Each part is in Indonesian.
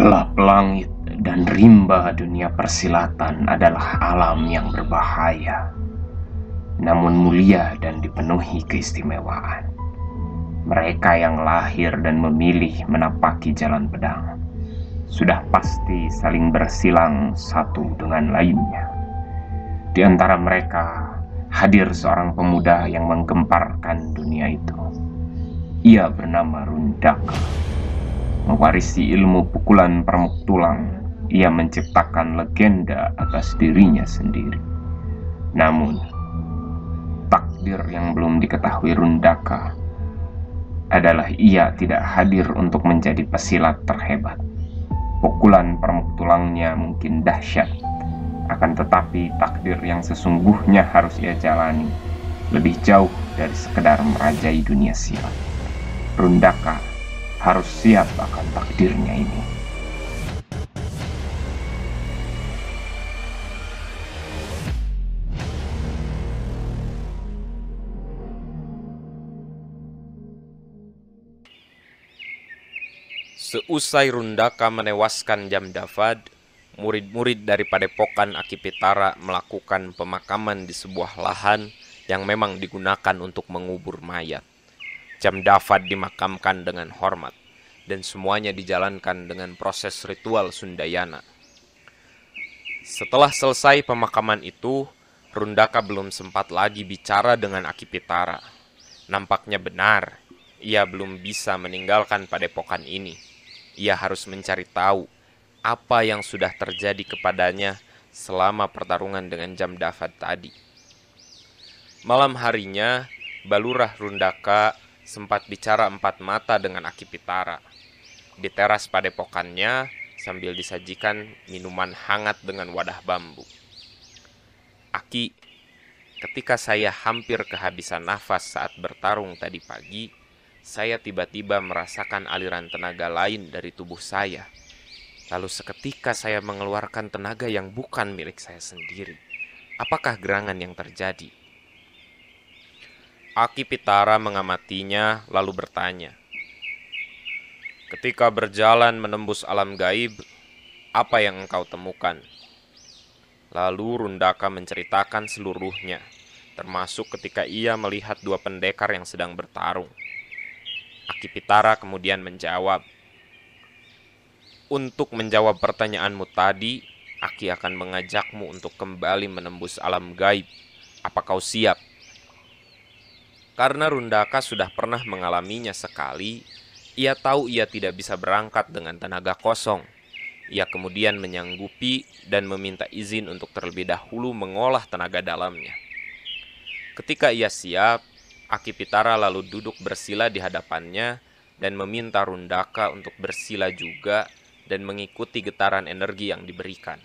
Gelap langit dan rimba dunia persilatan adalah alam yang berbahaya, namun mulia dan dipenuhi keistimewaan. Mereka yang lahir dan memilih menapaki jalan pedang sudah pasti saling bersilang satu dengan lainnya. Di antara mereka hadir seorang pemuda yang menggemparkan dunia itu. Ia bernama Rundaka. Mewarisi ilmu pukulan permuk tulang, ia menciptakan legenda atas dirinya sendiri. Namun, takdir yang belum diketahui Rundaka adalah ia tidak hadir untuk menjadi pesilat terhebat. Pukulan permuk tulangnya mungkin dahsyat, akan tetapi takdir yang sesungguhnya harus ia jalani lebih jauh dari sekedar merajai dunia silat. Rundaka harus siap akan takdirnya ini. Seusai Rundaka menewaskan Jamdavad, murid-murid dari Padepokan Akipitara melakukan pemakaman di sebuah lahan yang memang digunakan untuk mengubur mayat. Jamdavad dimakamkan dengan hormat, dan semuanya dijalankan dengan proses ritual Sundayana. Setelah selesai pemakaman itu, Rundaka belum sempat lagi bicara dengan Akipitara. Nampaknya benar, ia belum bisa meninggalkan padepokan ini. Ia harus mencari tahu apa yang sudah terjadi kepadanya selama pertarungan dengan Jamdavad tadi. Malam harinya, Balurah Rundaka sempat bicara empat mata dengan Akipitara. Di teras padepokannya sambil disajikan minuman hangat dengan wadah bambu. Aki, ketika saya hampir kehabisan nafas saat bertarung tadi pagi, saya tiba-tiba merasakan aliran tenaga lain dari tubuh saya. Lalu seketika saya mengeluarkan tenaga yang bukan milik saya sendiri. Apakah gerangan yang terjadi? Akipitara mengamatinya lalu bertanya, "Ketika berjalan menembus alam gaib, apa yang engkau temukan?" Lalu Rundaka menceritakan seluruhnya, termasuk ketika ia melihat dua pendekar yang sedang bertarung. Akipitara kemudian menjawab, "Untuk menjawab pertanyaanmu tadi, Aki akan mengajakmu untuk kembali menembus alam gaib. Apa kau siap?" Karena Rundaka sudah pernah mengalaminya sekali, ia tahu ia tidak bisa berangkat dengan tenaga kosong. Ia kemudian menyanggupi dan meminta izin untuk terlebih dahulu mengolah tenaga dalamnya. Ketika ia siap, Akipitara lalu duduk bersila di hadapannya dan meminta Rundaka untuk bersila juga dan mengikuti getaran energi yang diberikan.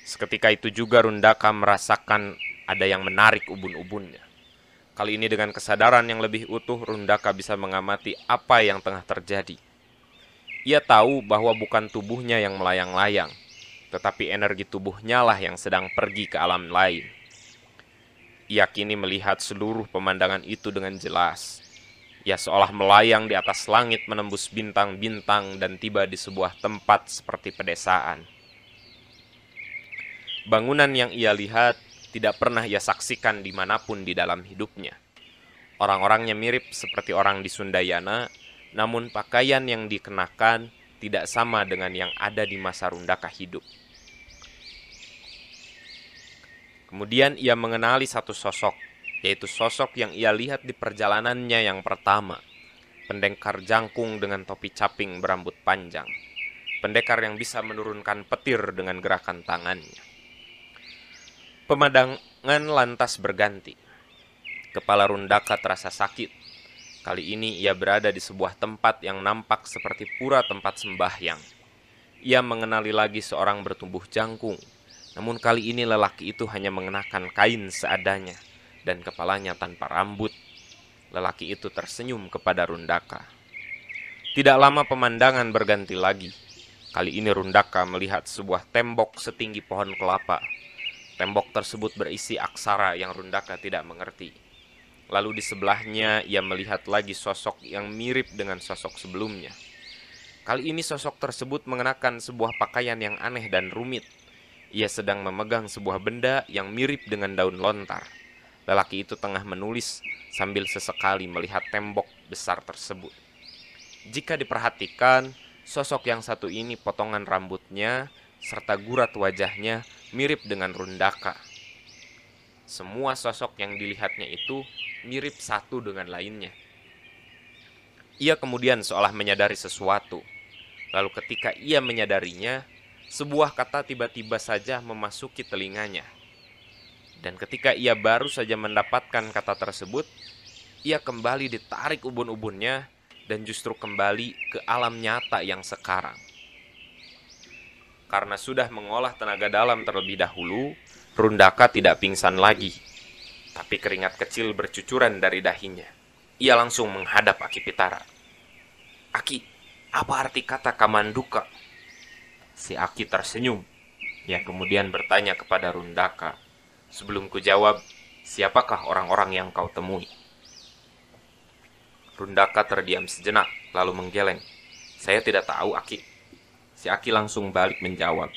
Seketika itu juga Rundaka merasakan ada yang menarik ubun-ubunnya. Kali ini dengan kesadaran yang lebih utuh, Rundaka bisa mengamati apa yang tengah terjadi. Ia tahu bahwa bukan tubuhnya yang melayang-layang, tetapi energi tubuhnya lah yang sedang pergi ke alam lain. Ia kini melihat seluruh pemandangan itu dengan jelas. Ia seolah melayang di atas langit menembus bintang-bintang dan tiba di sebuah tempat seperti pedesaan. Bangunan yang ia lihat tidak pernah ia saksikan dimanapun di dalam hidupnya. Orang-orangnya mirip seperti orang di Sundayana, namun pakaian yang dikenakan tidak sama dengan yang ada di masa Rundaka hidup. Kemudian ia mengenali satu sosok, yaitu sosok yang ia lihat di perjalanannya yang pertama. Pendekar jangkung dengan topi caping berambut panjang. Pendekar yang bisa menurunkan petir dengan gerakan tangannya. Pemandangan lantas berganti. Kepala Rundaka terasa sakit. Kali ini ia berada di sebuah tempat yang nampak seperti pura tempat sembahyang. Ia mengenali lagi seorang bertubuh jangkung. Namun kali ini lelaki itu hanya mengenakan kain seadanya dan kepalanya tanpa rambut. Lelaki itu tersenyum kepada Rundaka. Tidak lama pemandangan berganti lagi. Kali ini Rundaka melihat sebuah tembok setinggi pohon kelapa. Tembok tersebut berisi aksara yang Rundaka tidak mengerti. Lalu di sebelahnya ia melihat lagi sosok yang mirip dengan sosok sebelumnya. Kali ini sosok tersebut mengenakan sebuah pakaian yang aneh dan rumit. Ia sedang memegang sebuah benda yang mirip dengan daun lontar. Lelaki itu tengah menulis sambil sesekali melihat tembok besar tersebut. Jika diperhatikan, sosok yang satu ini potongan rambutnya serta gurat wajahnya mirip dengan Rundaka. Semua sosok yang dilihatnya itu mirip satu dengan lainnya. Ia kemudian seolah menyadari sesuatu. Lalu ketika ia menyadarinya, sebuah kata tiba-tiba saja memasuki telinganya. Dan ketika ia baru saja mendapatkan kata tersebut, ia kembali ditarik ubun-ubunnya dan justru kembali ke alam nyata yang sekarang. Karena sudah mengolah tenaga dalam terlebih dahulu, Rundaka tidak pingsan lagi. Tapi keringat kecil bercucuran dari dahinya. Ia langsung menghadap Aki Pitara. "Aki, apa arti kata Kamanduka?" Si Aki tersenyum. Ia kemudian bertanya kepada Rundaka. "Sebelum kujawab, siapakah orang-orang yang kau temui?" Rundaka terdiam sejenak, lalu menggeleng. "Saya tidak tahu, Aki." Si Aki langsung balik menjawab.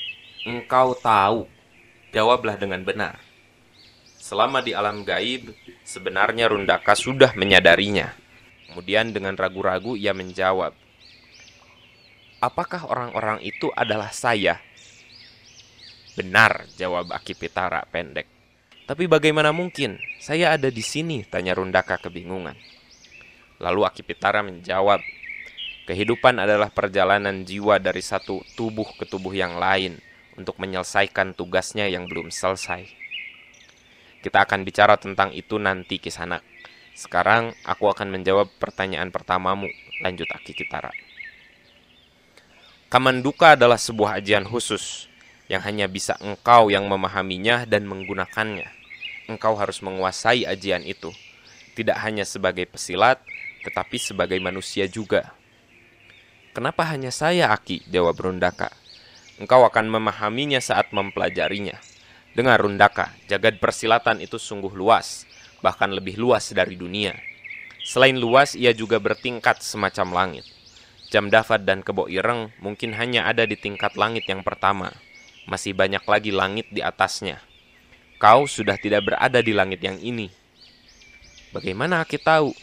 "Engkau tahu. Jawablah dengan benar." Selama di alam gaib, sebenarnya Rundaka sudah menyadarinya. Kemudian dengan ragu-ragu ia menjawab, "Apakah orang-orang itu adalah saya?" "Benar," jawab Aki Pitara pendek. "Tapi bagaimana mungkin? Saya ada di sini," tanya Rundaka kebingungan. Lalu Aki Pitara menjawab, "Kehidupan adalah perjalanan jiwa dari satu tubuh ke tubuh yang lain untuk menyelesaikan tugasnya yang belum selesai. Kita akan bicara tentang itu nanti, Kisanak. Sekarang aku akan menjawab pertanyaan pertamamu," lanjut Aki Pitara. "Kamanduka adalah sebuah ajian khusus yang hanya bisa engkau yang memahaminya dan menggunakannya. Engkau harus menguasai ajian itu, tidak hanya sebagai pesilat, tetapi sebagai manusia juga." "Kenapa hanya saya, Aki?" jawab Rundaka. "Engkau akan memahaminya saat mempelajarinya. Dengar Rundaka, jagad persilatan itu sungguh luas, bahkan lebih luas dari dunia. Selain luas, ia juga bertingkat semacam langit. Jamdavad dan Kebo Ireng mungkin hanya ada di tingkat langit yang pertama. Masih banyak lagi langit di atasnya. Kau sudah tidak berada di langit yang ini." "Bagaimana Aki tahu?"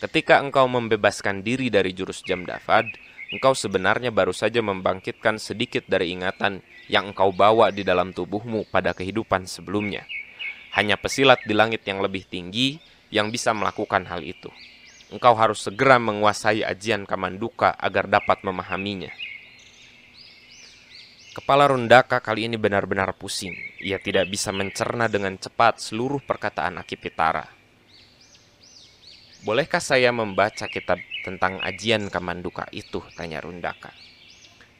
"Ketika engkau membebaskan diri dari jurus Jamdavad, engkau sebenarnya baru saja membangkitkan sedikit dari ingatan yang engkau bawa di dalam tubuhmu pada kehidupan sebelumnya. Hanya pesilat di langit yang lebih tinggi yang bisa melakukan hal itu. Engkau harus segera menguasai ajian Kamanduka agar dapat memahaminya." Kepala Rundaka kali ini benar-benar pusing. Ia tidak bisa mencerna dengan cepat seluruh perkataan Aki Pitara. "Bolehkah saya membaca kitab tentang ajian Kamanduka itu?" tanya Rundaka.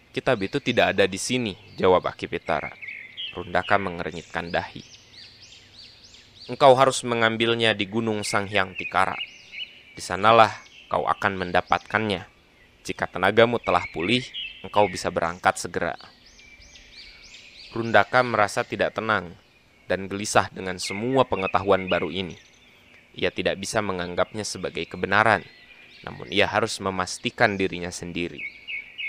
"Kitab itu tidak ada di sini," jawab Aki Pitara. Rundaka mengernyitkan dahi. "Engkau harus mengambilnya di Gunung Sanghyang Tikara. Di sanalah kau akan mendapatkannya. Jika tenagamu telah pulih, engkau bisa berangkat segera." Rundaka merasa tidak tenang dan gelisah dengan semua pengetahuan baru ini. Ia tidak bisa menganggapnya sebagai kebenaran, namun ia harus memastikan dirinya sendiri.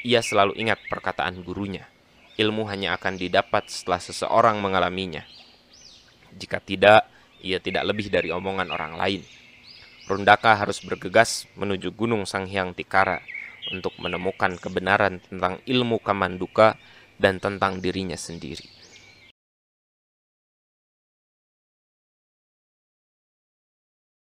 Ia selalu ingat perkataan gurunya, ilmu hanya akan didapat setelah seseorang mengalaminya. Jika tidak, ia tidak lebih dari omongan orang lain. Rundaka harus bergegas menuju Gunung Sanghyang Tikara untuk menemukan kebenaran tentang ilmu Kamanduka dan tentang dirinya sendiri.